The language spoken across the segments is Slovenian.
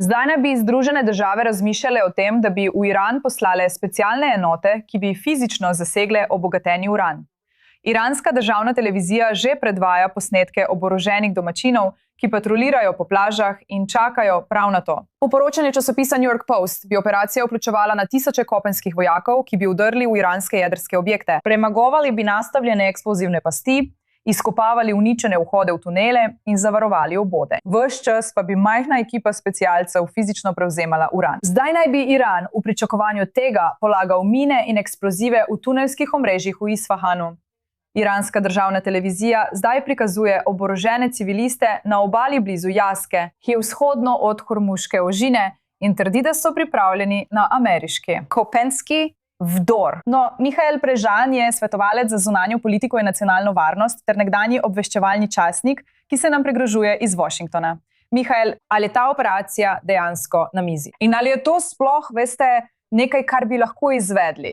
Zdaj naj bi Združene države razmišljale o tem, da bi v Iran poslale specialne enote, ki bi fizično zasegle obogateni uran. Iranska državna televizija že predvaja posnetke oboroženih domačinov, ki patrolirajo po plažah in čakajo prav na to. Po poročanju časopisa New York Post bi operacija vključevala na tisoče kopenskih vojakov, ki bi vdrli v iranske jedrske objekte. Premagovali bi nastavljene eksplozivne pasti, izkopavali uničene vhode v tunele in zavarovali obode. Ves čas pa bi majhna ekipa specialcev fizično prevzemala uran. Zdaj naj bi Iran v pričakovanju tega polagal mine in eksplozive v tunelskih omrežjih v Isfahanu. Iranska državna televizija zdaj prikazuje oborožene civiliste na obali blizu Jaske, ki je vzhodno od Hormuške ožine, in trdi, da so pripravljeni na ameriški kopenski vdor. No, Mihael Prežan je svetovalec za zunanjo politiko in nacionalno varnost ter nekdanji obveščevalni časnik, ki se nam prigrožuje iz Washingtona. Mihael, ali je ta operacija dejansko na mizi? In ali je to sploh, veste, nekaj, kar bi lahko izvedli?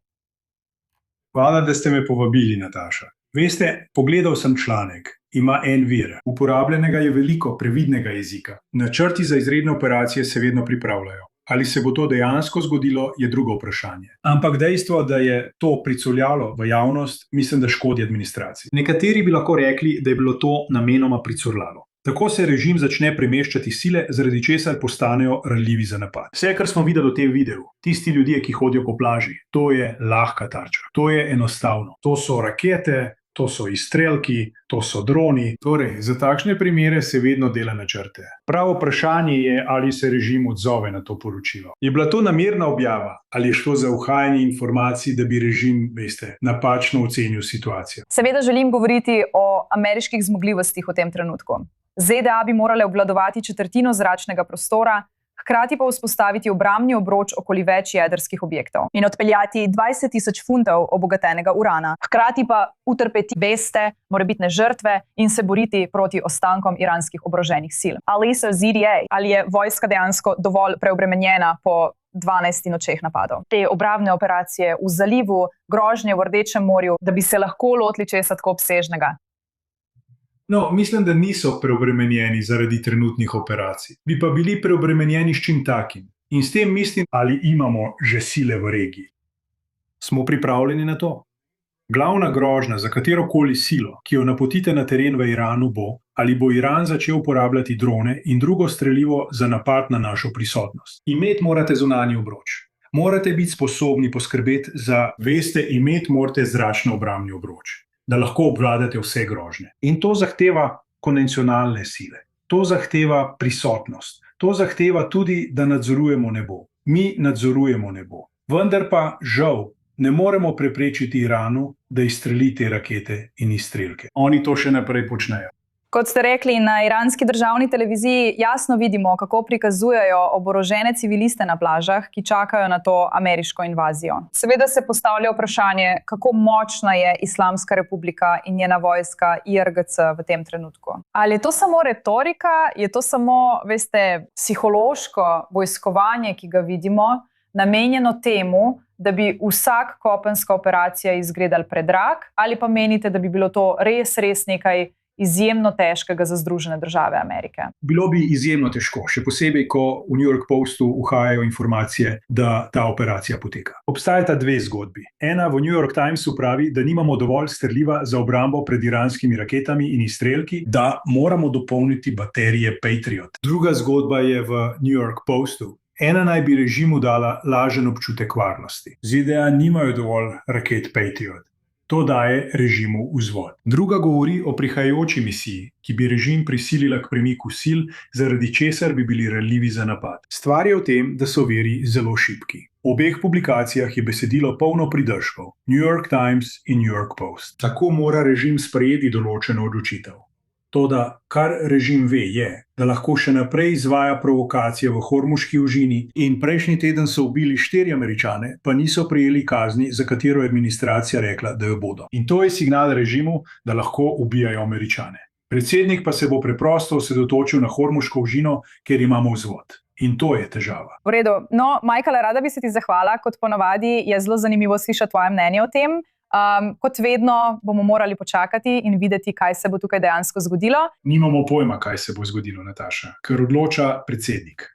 Hvala, da ste me povabili, Nataša. Veste, pogledal sem članek. Ima en vir. Uporabljenega je veliko previdnega jezika. Načrti za izredne operacije se vedno pripravljajo. Ali se bo to dejansko zgodilo, je drugo vprašanje. Ampak dejstvo, da je to pricurljalo v javnost, mislim, da škodi administraciji. Nekateri bi lahko rekli, da je bilo to namenoma pricurljalo. Tako se režim začne premeščati sile, zaradi česar postanejo ranljivi za napad. Vse, kar smo videli v tem videu, tisti ljudje, ki hodijo po plaži, to je lahka tarča. To je enostavno. To so rakete, to so izstrelki, to so droni. Torej, za takšne primere se vedno dela načrte. Pravo vprašanje je, ali se režim odzove na to poročilo. Je bila to namerna objava ali je šlo za uhajanje informacij, da bi režim, veste, napačno ocenil situacijo? Seveda želim govoriti o ameriških zmogljivostih v tem trenutku. ZDA bi morale obvladovati četrtino zračnega prostora, hkrati pa vzpostaviti obrambni obroč okoli več jedrskih objektov in odpeljati 20.000 funtov obogatenega urana, hkrati pa utrpeti beste, morebitne žrtve in se boriti proti ostankom iranskih oboroženih sil. Ali so ZDA, ali je vojska dejansko dovolj preobremenjena po 12 nočeh napadov? Te obrambne operacije v zalivu, grožnje v Rdečem morju, da bi se lahko lotili česa tako obsežnega? No, mislim, da niso preobremenjeni zaradi trenutnih operacij. Bi pa bili preobremenjeni s čim takim. In s tem mislim, ali imamo že sile v regiji. Smo pripravljeni na to? Glavna grožnja za katerokoli silo, ki jo napotite na teren v Iranu, bo, ali bo Iran začel uporabljati drone in drugo strelivo za napad na našo prisotnost. Imeti morate zunanji obroč. Morate biti sposobni poskrbeti za, veste, imeti morate zračno obrambni obroč, da lahko obvladate vse grožnje. In to zahteva konvencionalne sile. To zahteva prisotnost. To zahteva tudi, da nadzorujemo nebo. Mi nadzorujemo nebo. Vendar pa, žal, ne moremo preprečiti Iranu, da izstreli te rakete in izstrelke. Oni to še naprej počnejo. Kot ste rekli, na iranski državni televiziji jasno vidimo, kako prikazujejo oborožene civiliste na plažah, ki čakajo na to ameriško invazijo. Seveda se postavlja vprašanje, kako močna je Islamska republika in njena vojska IRGC v tem trenutku. Ali je to samo retorika, je to samo, veste, psihološko vojskovanje, ki ga vidimo, namenjeno temu, da bi vsak kopenska operacija izgledal predrag, ali pa menite, da bi bilo to res nekaj izjemno težkega za Združene države Amerike? Bilo bi izjemno težko, še posebej, ko v New York Postu uhajajo informacije, da ta operacija poteka. Obstajata dve zgodbi. Ena v New York Timesu pravi, da nimamo dovolj streliva za obrambo pred iranskimi raketami in izstrelki, da moramo dopolniti baterije Patriot. Druga zgodba je v New York Postu. Ena naj bi režimu dala lažen občutek varnosti. ZDA nimajo dovolj raket Patriot. To daje režimu vzvod. Druga govori o prihajajoči misiji, ki bi režim prisilila k premiku sil, zaradi česar bi bili ranljivi za napad. Stvar je v tem, da so viri zelo šibki. V obeh publikacijah je besedilo polno pridržkov. New York Times in New York Post. Tako mora režim sprejeti določeno odločitev. Toda, kar režim ve, je, da lahko še naprej izvaja provokacije v Hormuški ožini in prejšnji teden so ubili 4 Američane, pa niso prejeli kazni, za katero je administracija rekla, da jo bodo. In to je signal režimu, da lahko ubijajo Američane. Predsednik pa se bo preprosto osredotočil na Hormuško ožino, ker imamo vzvod. In to je težava. V redu. No, Michael, rada bi se ti zahvala. Kot ponavadi je zelo zanimivo slišati tvoje mnenje o tem. Kot vedno bomo morali počakati in videti, kaj se bo tukaj dejansko zgodilo. Nimamo pojma, kaj se bo zgodilo, Nataša, ker odloča predsednik.